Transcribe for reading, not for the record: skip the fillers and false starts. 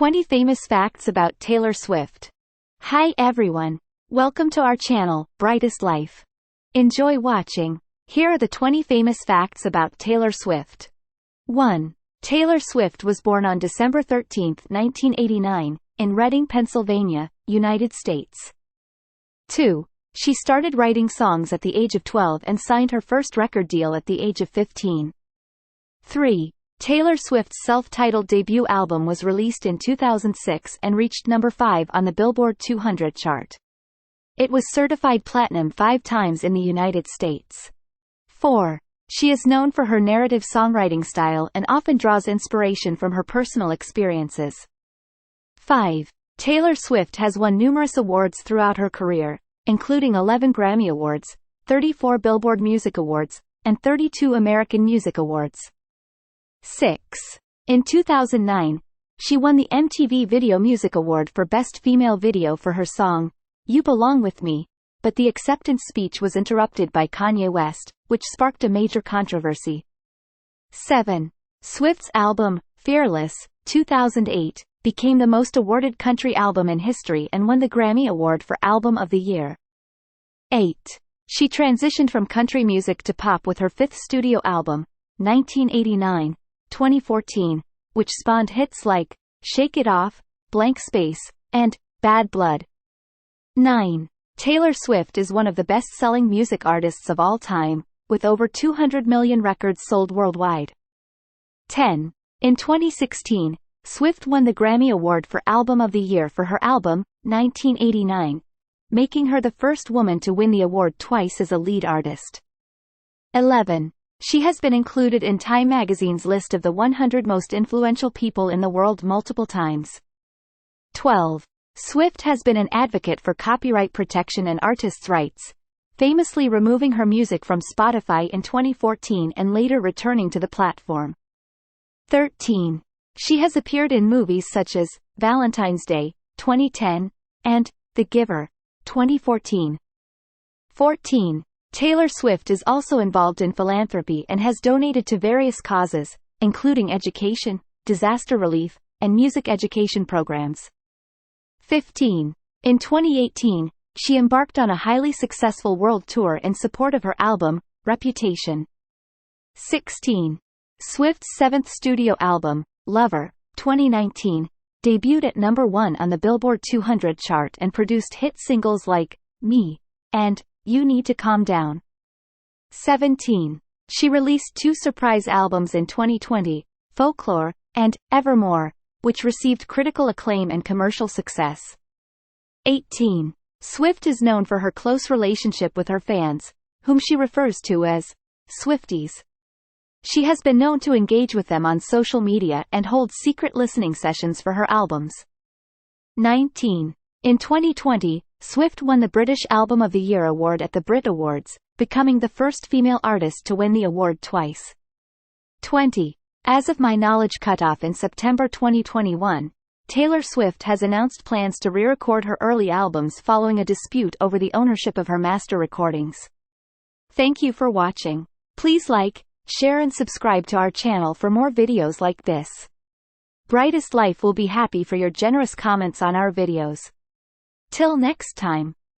20 famous facts about Taylor Swift. Hi everyone. Welcome to our channel, Brightest Life. Enjoy watching. Here are the 20 famous facts about Taylor Swift. 1. Taylor Swift was born on December 13, 1989, in Reading, Pennsylvania, United States. 2. She started writing songs at the age of 12 and signed her first record deal at the age of 15. 3. Taylor Swift's self-titled debut album was released in 2006 and reached number 5 on the Billboard 200 chart. It was certified platinum 5 times in the United States. 4. She is known for her narrative songwriting style and often draws inspiration from her personal experiences. 5. Taylor Swift has won numerous awards throughout her career, including 11 Grammy Awards, 34 Billboard Music Awards, and 32 American Music Awards. 6. In 2009, she won the MTV Video Music Award for Best Female Video for her song, You Belong With Me, but the acceptance speech was interrupted by Kanye West, which sparked a major controversy. 7. Swift's album, Fearless, 2008, became the most awarded country album in history and won the Grammy Award for Album of the Year. 8. She transitioned from country music to pop with her fifth studio album, 1989-2014, which spawned hits like Shake It Off, Blank Space, and Bad Blood. 9. Taylor Swift is one of the best-selling music artists of all time, with over 200 million records sold worldwide. 10. In 2016, Swift won the Grammy Award for Album of the Year for her album, 1989, making her the first woman to win the award twice as a lead artist. 11. She has been included in Time magazine's list of the 100 most influential people in the world multiple times. 12. Swift has been an advocate for copyright protection and artists' rights, famously removing her music from Spotify in 2014 and later returning to the platform. 13. She has appeared in movies such as Valentine's Day, 2010, and The Giver, 2014. 14. Taylor Swift is also involved in philanthropy and has donated to various causes, including education, disaster relief, and music education programs. 15. In 2018, she embarked on a highly successful world tour in support of her album, Reputation. 16. Swift's seventh studio album, Lover, 2019, debuted at number 1 on the Billboard 200 chart and produced hit singles like Me and You Need to Calm Down. 17. She released 2 surprise albums in 2020, Folklore and Evermore, which received critical acclaim and commercial success. 18. Swift is known for her close relationship with her fans, whom she refers to as Swifties. She has been known to engage with them on social media and hold secret listening sessions for her albums. 19. In 2020, Swift won the British Album of the Year award at the Brit Awards, becoming the first female artist to win the award twice. 20. As of my knowledge cutoff in September 2021, Taylor Swift has announced plans to re-record her early albums following a dispute over the ownership of her master recordings. Thank you for watching. Please like, share and subscribe to our channel for more videos like this. Brightest Life will be happy for your generous comments on our videos. Till next time.